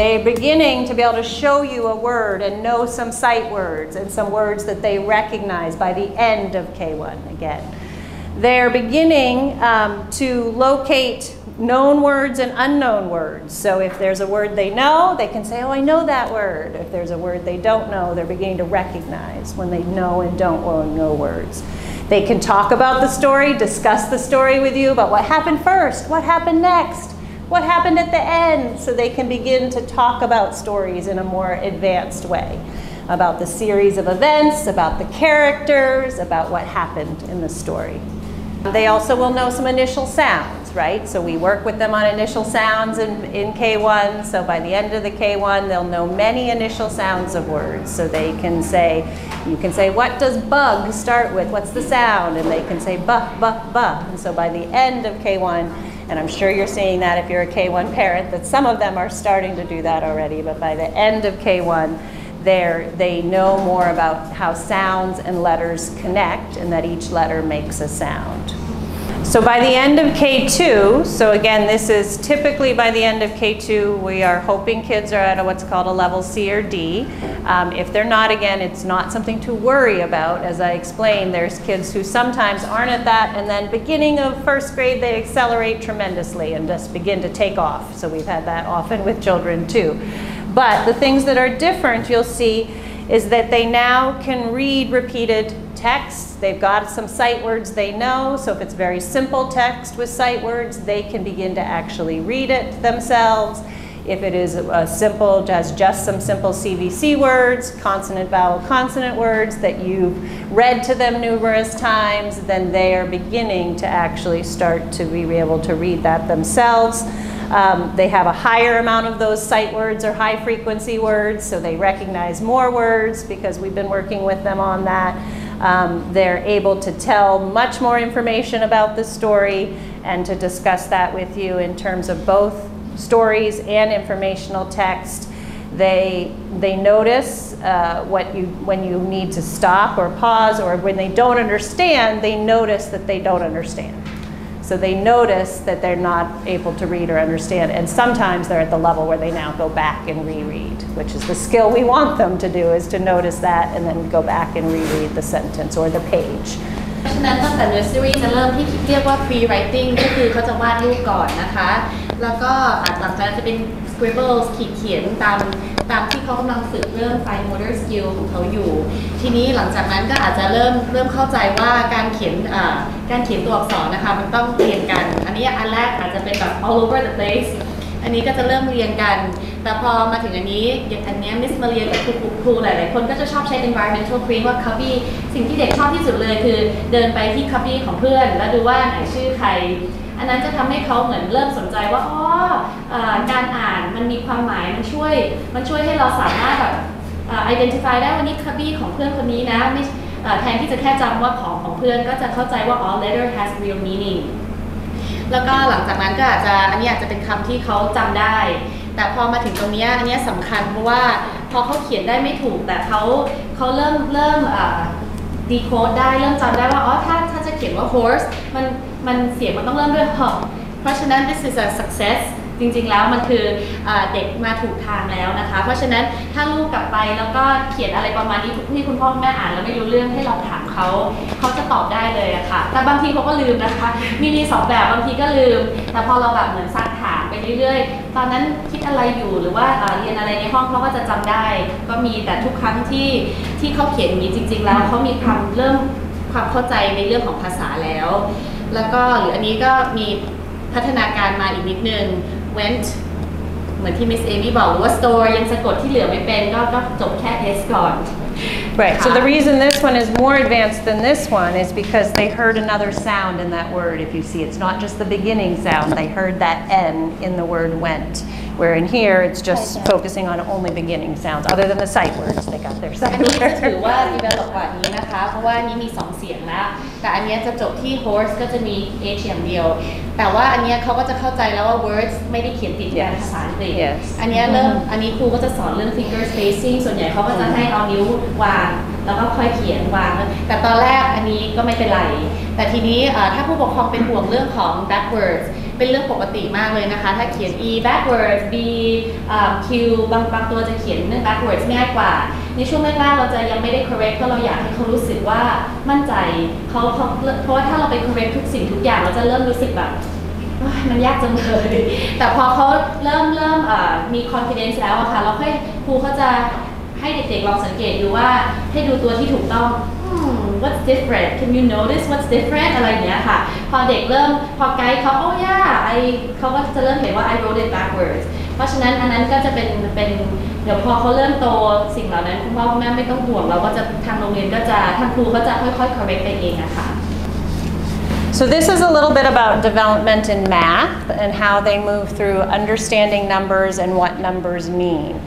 They're beginning to be able to show you a word and know some sight words and some words that they recognize by the end of K1 again. They're beginning to locate known words and unknown words. So if there's a word they know, they can say, oh, I know that word. If there's a word they don't know, they're beginning to recognize when they know and don't know words. They can talk about the story, discuss the story with you about what happened first, what happened next, what happened at the end, so they can begin to talk about stories in a more advanced way, about the series of events, about the characters, about what happened in the story. They also will know some initial sounds, right? So we work with them on initial sounds in K1, so by the end of the K1, they'll know many initial sounds of words. So they can say, you can say, what does bug start with? What's the sound? And they can say, buh, buh, buh. And so by the end of K1, and I'm sure you're seeing that if you're a K1 parent, that some of them are starting to do that already, but by the end of K1, they know more about how sounds and letters connect and that each letter makes a sound. So by the end of K2, so again, this is typically by the end of K2, we are hoping kids are at what's called a level C or D. If they're not, again, it's not something to worry about. As I explained, there's kids who sometimes aren't at that, and then beginning of first grade, they accelerate tremendously and just begin to take off. So we've had that often with children too. But the things that are different, you'll see, is that they now can read repeated text. They've got some sight words they know, so if it's very simple text with sight words, they can begin to actually read it themselves. If it is simple, just some simple CVC words, consonant, vowel, consonant words that you've read to them numerous times, then they are beginning to actually start to be able to read that themselves. They have a higher amount of those sight words or high frequency words, so they recognize more words because we've been working with them on that. They're able to tell much more information about the story and to discuss that with you in terms of both stories and informational text. They notice when you need to stop or pause, or when they don't understand, they notice that they don't understand. So they notice that they're not able to read or understand, and sometimes they're at the level where they now go back and reread, which is the skill we want them to do, is to notice that and then go back and reread the sentence or the page. เพราะฉะนั้นตั้งแต่ nursery จะเริ่มที่เรียกว่า pre-writing ก็คือเขาจะวาดรูปก่อนนะคะแล้วก็หลังจากนั้นจะเป็น scribbles ขีดเขียนตามที่เขากำลังฝึกเรื่อง fine motor skill ของเขาอยู่ทีนี้หลังจากนั้นก็อาจจะเริ่มเข้าใจว่าการเขียนตัวอักษรนะคะมันต้องเรียนกันอันนี้อันแรกอาจจะเป็นแบบ all over the place อันนี้ก็จะเริ่มเรียนกันแต่พอมาถึงอันนี้มิสมาเรียนกับครูหลายๆคนก็จะชอบใช้ environmental print ว่า copy สิ่งที่เด็กชอบที่สุดเลยคือเดินไปที่ copy ของเพื่อนแล้วดูว่าไหนชื่อใครอันนั้นจะทำให้เขาเหมือนเริ่มสนใจว่าการอ่านมันมีความหมายมันช่วยให้เราสามารถแบบidentify ได้ว่านี่ copy ของเพื่อนคนนี้นะไม่แทนที่จะแค่จำว่าของเพื่อนก็จะเข้าใจว่าletter has real meaning แล้วก็หลังจากนั้นก็อันนี้อาจจะเป็นคำที่เขาจำได้แต่พอมาถึงตรงนี้อันนี้สำคัญเพราะว่าพอเขาเขียนได้ไม่ถูกแต่เขาเริ่มdecode ได้เริ่มจำได้ว่าถ้าจะเขียนว่า horse มันเสียงมันต้องเริ่มด้วย h เพราะฉะนั้น this is a success จริงๆแล้วมันคือเด็กมาถูกทางแล้วนะคะเพราะฉะนั้นถ้าลูกกลับไปแล้วก็เขียนอะไรประมาณนี้ที่คุณพ่อแม่อ่านแล้วไม่รู้เรื่องให้เราถามเขาจะตอบได้เลยอะค่ะแต่บางทีเขาก็ลืมนะคะมี2แบบบางทีก็ลืมแต่พอเราแบบเหมือนซักถามไปเรื่อยๆตอนนั้นคิดอะไรอยู่หรือว่าเรียนอะไรในห้องเขาก็จะจำได้ก็มีแต่ทุกครั้งที่เขาเขียนอย่างนี้จริงๆแล้วเขามีเริ่มความเข้าใจในเรื่องของภาษาแล้วก็หรืออันนี้ก็มีพัฒนาการมาอีกนิดนึงwent เหมือนที่มิสเอมี่บอกหรือว่า store ยังสะกดที่เหลือไม่เป็นก็จบแค่ s ก่อน Right, so the reason this one is more advanced than this one is because they heard another sound in that word. If you see, it's not just the beginning sound, they heard that N in the word went. Where in here, it's just focusing on only beginning sounds, other than the sight words, they got their sight words. อันนี้จะถือว่า develop กว่านี้นะคะเพราะว่านี้มี2เสียงแล้วแต่อันนี้จะจบที่ horse ก็จะมี h อย่างเดียวแต่ว่าอันนี้เขาก็จะเข้าใจแล้วว่า words ไม่ได้เขียนติดกันภาษาอังกฤษอันนี้ครูก็จะสอนเรื่อง finger spacing ส่วนใหญ่เขาก็จะให้เอานิ้ววาง แล้วก็ค่อยเขียนวางแต่ตอนแรกอันนี้ก็ไม่เป็นไรแต่ทีนี้ถ้าผู้ปกครองเป็นห่วงเรื่องของ backwards เป็นเรื่องปกติมากเลยนะคะถ้าเขียน e backwards b q บางตัวจะเขียน backwards ง่ายกว่าในช่วงแรกๆเราจะยังไม่ได้ correct เพราะเราอยากให้เขารู้สึกว่ามั่นใจเพราะว่าถ้าเราไป correct ทุกสิ่งทุกอย่างเราจะเริ่มรู้สึกแบบมันยากจังเลยแต่พอเขาเริ่มมี confidence แล้วอะค่ะเราค่อยครูเขาจะให้เด็กๆลองสังเกตดูว่าให้ดูตัวที่ถูกต้องwhat's different can you notice what's different อะไรอย่างเงี้ยค่ะพอเด็กเริ่มพอไกด์เขาเขาก็จะเริ่มเห็นว่า I wrote it backwards เพราะฉะนั้นอันนั้นก็จะเป็นเดี๋ยวพอเขาเริ่มโตสิ่งเหล่านั้นคุณพ่อคุณแม่ไม่ต้องห่วงเราก็จะทางโรงเรียนก็จะทางครูก็จะค่อยๆ correct ไปเองอะค่ะSo this is a little bit about development in math and how they move through understanding numbers and what numbers mean.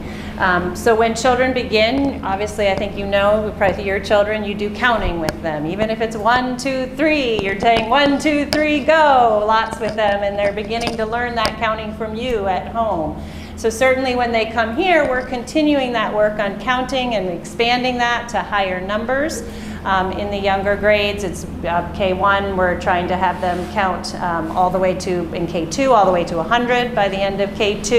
So when children begin, obviously I think you know, probably your children, you do counting with them. Even if it's 1, 2, 3, you're saying 1, 2, 3, go, lots with them, and they're beginning to learn that counting from you at home. So certainly when they come here, we're continuing that work on counting and expanding that to higher numbers. In the younger grades, it's K1, we're trying to have them count all the way to, in K2, all the way to 100 by the end of K2.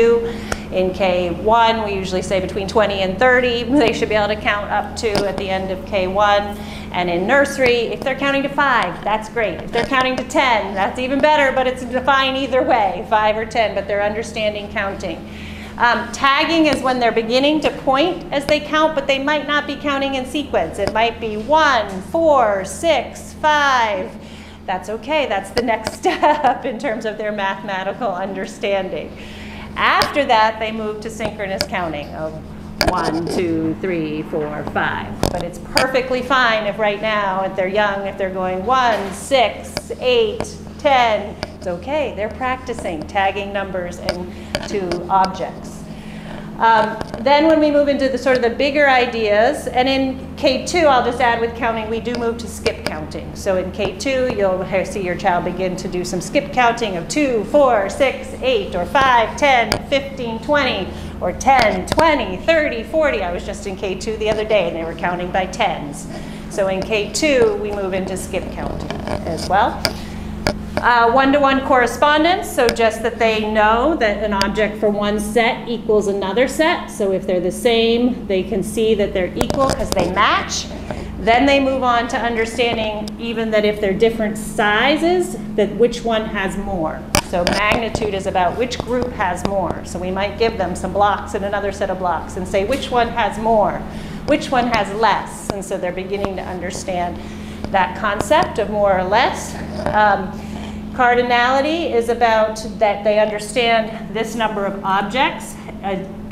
In K1, we usually say between 20 and 30, they should be able to count up to at the end of K1. And in nursery, if they're counting to 5, that's great. If they're counting to 10, that's even better, but it's fine either way, 5 or 10, but they're understanding counting. Tagging is when they're beginning to point as they count, but they might not be counting in sequence. It might be 1, 4, 6, 5. That's okay, that's the next step in terms of their mathematical understanding. After that, they move to synchronous counting of 1, 2, 3, 4, 5. But it's perfectly fine if right now, if they're young, if they're going 1, 6, 8, 10, it's okay. They're practicing tagging numbers into objects. Then when we move into the sort of the bigger ideas, and in K2, I'll just add with counting, we do move to skip counting. So in K2, you'll see your child begin to do some skip counting of 2, 4, 6, 8, or 5, 10, 15, 20, or 10, 20, 30, 40. I was just in K2 the other day, and they were counting by tens. So in K2, we move into skip counting as well. One-to-one correspondence, so just that they know that an object for one set equals another set. So if they're the same, they can see that they're equal because they match. Then they move on to understanding even that if they're different sizes, that which one has more. So magnitude is about which group has more. So we might give them some blocks and another set of blocks and say which one has more, which one has less. And so they're beginning to understand that concept of more or less. Cardinality is about that they understand this number of objects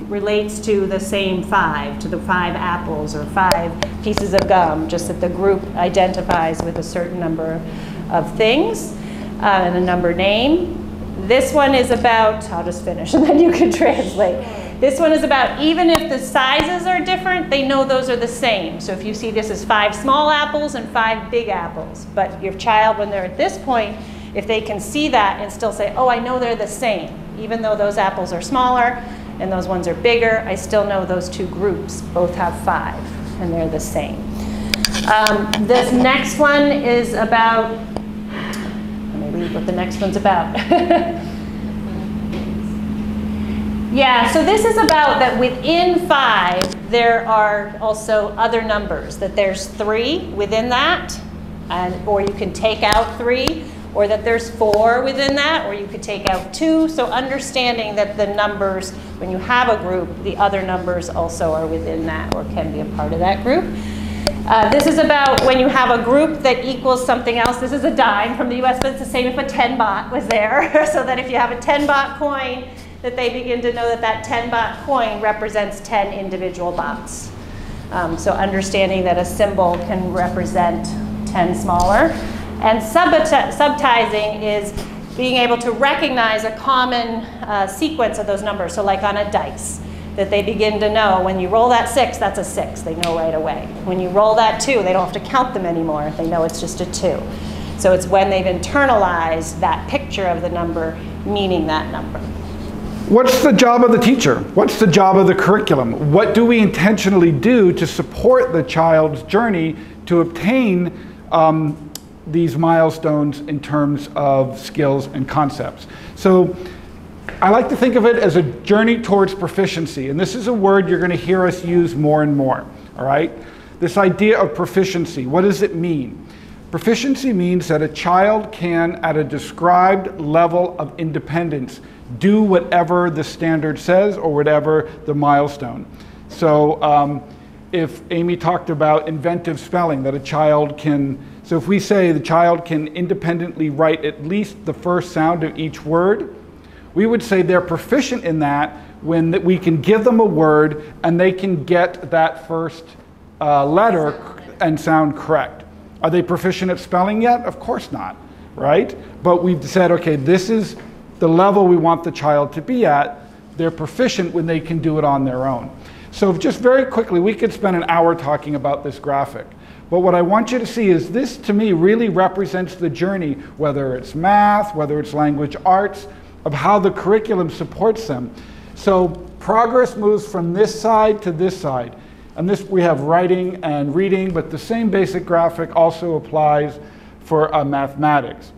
relates to the same 5, to the 5 apples or 5 pieces of gum, just that the group identifies with a certain number of things and a number name. This one is about, I'll just finish and then you can translate. This one is about even if the sizes are different, they know those are the same. So if you see this as 5 small apples and 5 big apples, but your child, when they're at this point, if they can see that and still say, oh, I know they're the same. Even though those apples are smaller and those ones are bigger, I still know those two groups both have 5 and they're the same. This next one is about, let me read what the next one's about. Yeah, so this is about that within 5, there are also other numbers, that there's 3 within that, or you can take out 3. Or that there's 4 within that, or you could take out 2. So understanding that the numbers, when you have a group, the other numbers also are within that or can be a part of that group. This is about when you have a group that equals something else. This is a dime from the US, but it's the same if a 10 baht was there. So that if you have a 10 baht coin, that they begin to know that that 10 baht coin represents 10 individual bahts. So understanding that a symbol can represent 10 smaller. And subtizing is being able to recognize a common sequence of those numbers. So like on a dice, that they begin to know when you roll that 6, that's a 6. They know right away. When you roll that 2, they don't have to count them anymore. They know it's just a 2. So it's when they've internalized that picture of the number, meaning that number. What's the job of the teacher? What's the job of the curriculum? What do we intentionally do to support the child's journey to obtain these milestones in terms of skills and concepts? So I like to think of it as a journey towards proficiency. And this is a word you're going to hear us use more and more, all right? This idea of proficiency, what does it mean? Proficiency means that a child can, at a described level of independence, do whatever the standard says or whatever the milestone. So if Amy talked about inventive spelling, that a child can, so if we say the child can independently write at least the first sound of each word, we would say they're proficient in that when we can give them a word and they can get that first letter and sound correct. Are they proficient at spelling yet? Of course not, right? But we've said, okay, this is the level we want the child to be at. They're proficient when they can do it on their own. So just very quickly, we could spend an hour talking about this graphic. But what I want you to see is this, to me, really represents the journey, whether it's math, whether it's language arts, of how the curriculum supports them. So progress moves from this side to this side. And this, we have writing and reading, but the same basic graphic also applies for mathematics,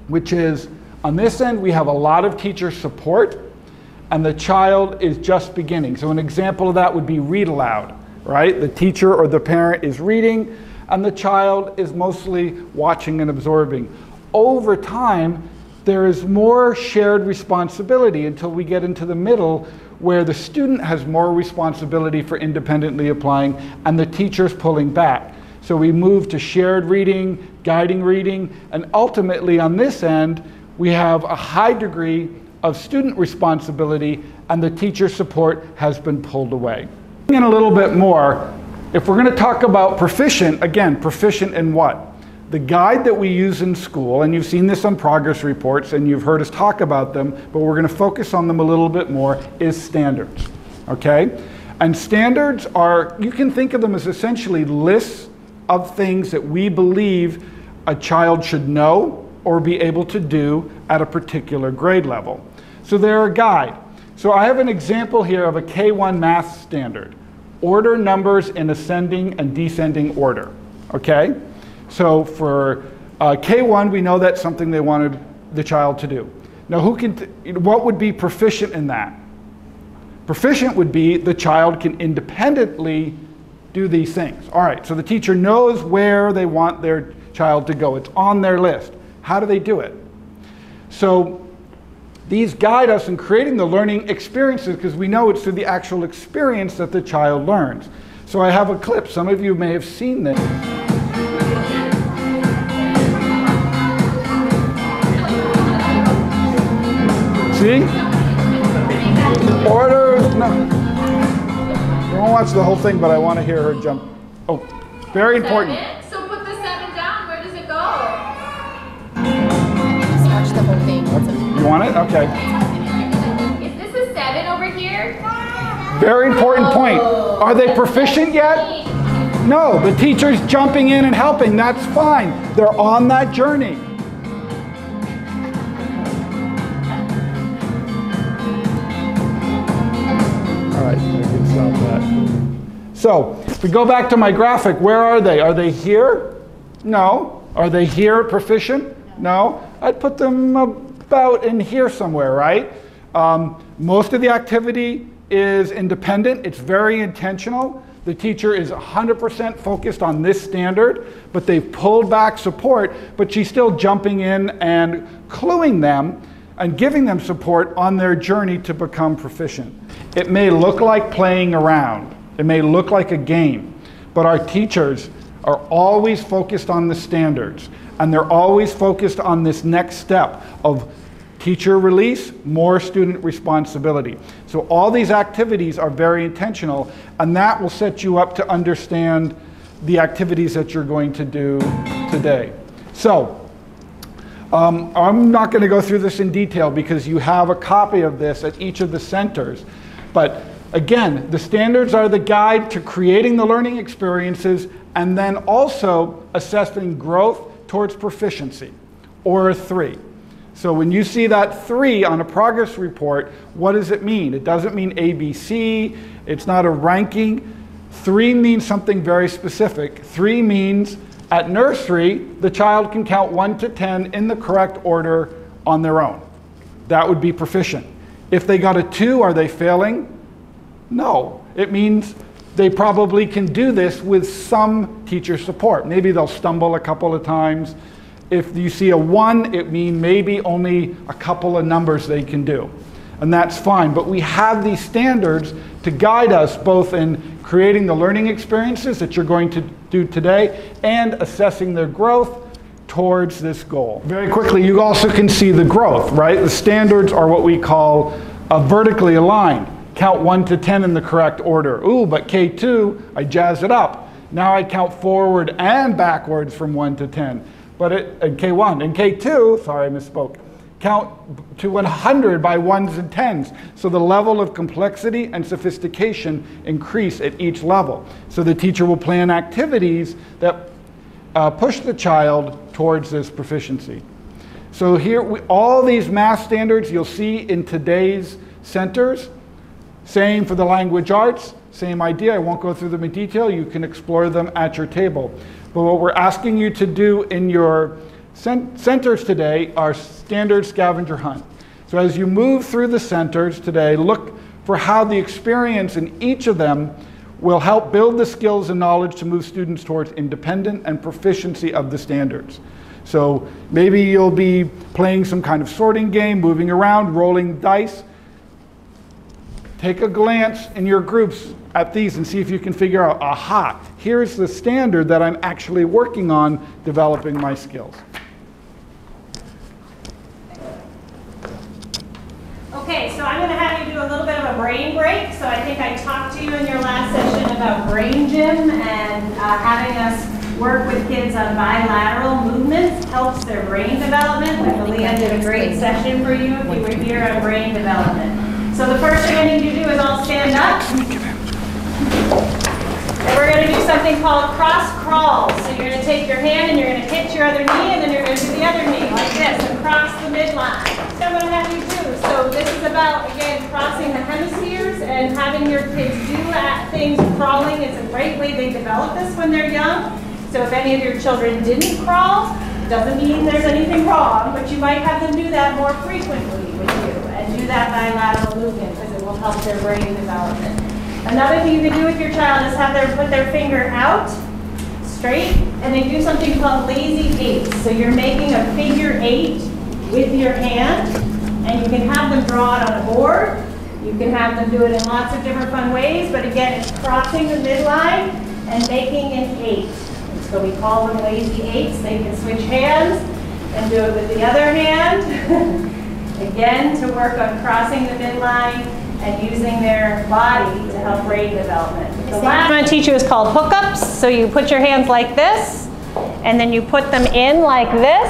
which is, on this end, we have a lot of teacher support, and the child is just beginning. So an example of that would be read aloud, right? The teacher or the parent is reading, and the child is mostly watching and absorbing. Over time, there is more shared responsibility until we get into the middle, where the student has more responsibility for independently applying, and the teacher's pulling back. So we move to shared reading, guiding reading, and ultimately on this end, we have a high degree of student responsibility, and the teacher support has been pulled away. In a little bit more, if we're going to talk about proficient, again, proficient in what? The guide that we use in school, and you've seen this on progress reports, and you've heard us talk about them, but we're going to focus on them a little bit more, is standards, okay? And standards are, you can think of them as essentially lists of things that we believe a child should know or be able to do at a particular grade level. So they're a guide. So I have an example here of a K1 math standard. Order numbers in ascending and descending order, okay? So for K1, we know that's something they wanted the child to do. Now what would be proficient in that? Proficient would be the child can independently do these things. All right, so the teacher knows where they want their child to go. It's on their list. How do they do it? So these guide us in creating the learning experiences, because we know it's through the actual experience that the child learns. So I have a clip. Some of you may have seen this. See? Order, no. I won't watch the whole thing, but I want to hear her jump. Oh, very important. So put the 7 down. Where does it go? Just watch the whole thing. You want it? Okay. Is this a 7 over here? Very important point. Are they proficient yet? No, the teacher's jumping in and helping. That's fine. They're on that journey. All right, I can stop that. So, if we go back to my graphic, where are they? Are they here? No. Are they here proficient? No. I'd put them about in here somewhere, right? Most of the activity is independent. It's very intentional. The teacher is 100% focused on this standard, but they've pulled back support, but she's still jumping in and cluing them and giving them support on their journey to become proficient. It may look like playing around. It may look like a game, but our teachers are always focused on the standards, and they're always focused on this next step of teacher release, more student responsibility. So all these activities are very intentional, and that will set you up to understand the activities that you're going to do today. So I'm not going to go through this in detail because you have a copy of this at each of the centers. But again, the standards are the guide to creating the learning experiences and then also assessing growth towards proficiency, or 3. So when you see that 3 on a progress report, what does it mean? It doesn't mean ABC. It's not a ranking. 3 means something very specific. 3 means at nursery, the child can count 1 to 10 in the correct order on their own. That would be proficient. If they got a 2, are they failing? No. It means they probably can do this with some teacher support. Maybe they'll stumble a couple of times. If you see a 1, it means maybe only a couple of numbers they can do. And that's fine. But we have these standards to guide us both in creating the learning experiences that you're going to do today and assessing their growth towards this goal. Very quickly, you also can see the growth, right? The standards are what we call vertically aligned. Count 1 to 10 in the correct order. Ooh, but K2, I jazz it up. Now I count forward and backwards from 1 to 10. But in K1 and K2, sorry, I misspoke, count to 100 by 1s and 10s. So the level of complexity and sophistication increase at each level. So the teacher will plan activities that push the child towards this proficiency. So here, all these math standards you'll see in today's centers. Same for the language arts, same idea. I won't go through them in detail. You can explore them at your table. But what we're asking you to do in your centers today are standard scavenger hunt. So as you move through the centers today, look for how the experience in each of them will help build the skills and knowledge to move students towards independent and proficiency of the standards. So maybe you'll be playing some kind of sorting game, moving around, rolling dice. Take a glance in your groups at these and see if you can figure out, aha, here's the standard that I'm actually working on developing my skills. Okay, so I'm going to have you do a little bit of a brain break. So I think I talked to you in your last session about brain gym and having us work with kids on bilateral movements helps their brain development. I believe I did a great session for you if you were here on brain development. So the first thing I need you to do is all stand up. And we're going to do something called cross crawls. So you're going to take your hand and you're going to hit your other knee and then you're going to do the other knee like this and cross the midline. So I'm going to have you do. So this is about, again, crossing the hemispheres and having your kids do things. Crawling is a great way they develop this when they're young. So if any of your children didn't crawl, it doesn't mean there's anything wrong, but you might have them do that more frequently with you. And do that bilateral movement because it will help their brain development. Another thing you can do with your child is have them put their finger out straight and they do something called lazy eights. So you're making a figure 8 with your hand and you can have them draw it on a board. You can have them do it in lots of different fun ways, but again, it's crossing the midline and making an 8. And so we call them lazy eights. They can switch hands and do it with the other hand. Again, to work on crossing the midline and using their body to help brain development. The last one I'm going to teach you is called hookups. So you put your hands like this, and then you put them in like this,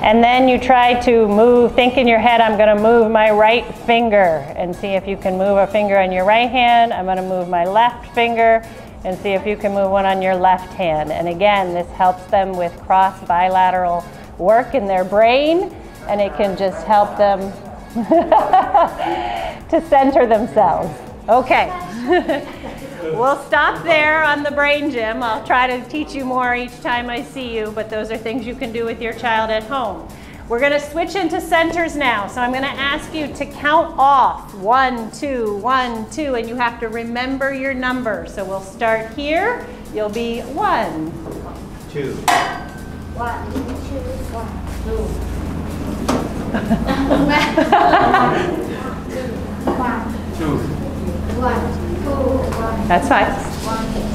and then you try to move, think in your head, I'm going to move my right finger, and see if you can move a finger on your right hand. I'm going to move my left finger, and see if you can move one on your left hand. And again, this helps them with cross bilateral work in their brain. And it can just help them to center themselves. Okay. We'll stop there on the brain gym. I'll try to teach you more each time I see you, but those are things you can do with your child at home. We're going to switch into centers now. So I'm going to ask you to count off 1, 2, 1, 2, and you have to remember your number. So we'll start here. You'll be 1, 2, 1, 2, 1, 2. 2, 1, 2, 1. That's fine. 1.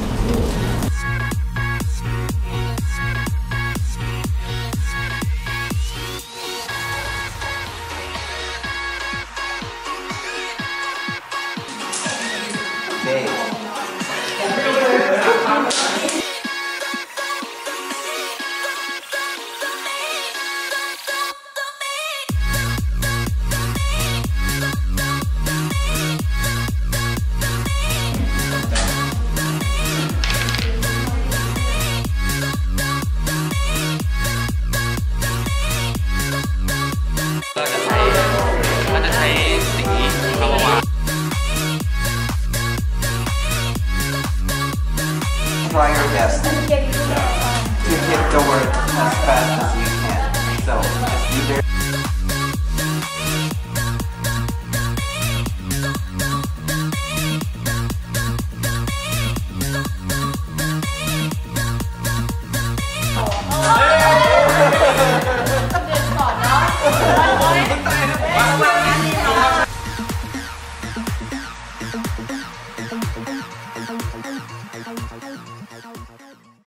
try your best to hit the word as fast as you can. So just be very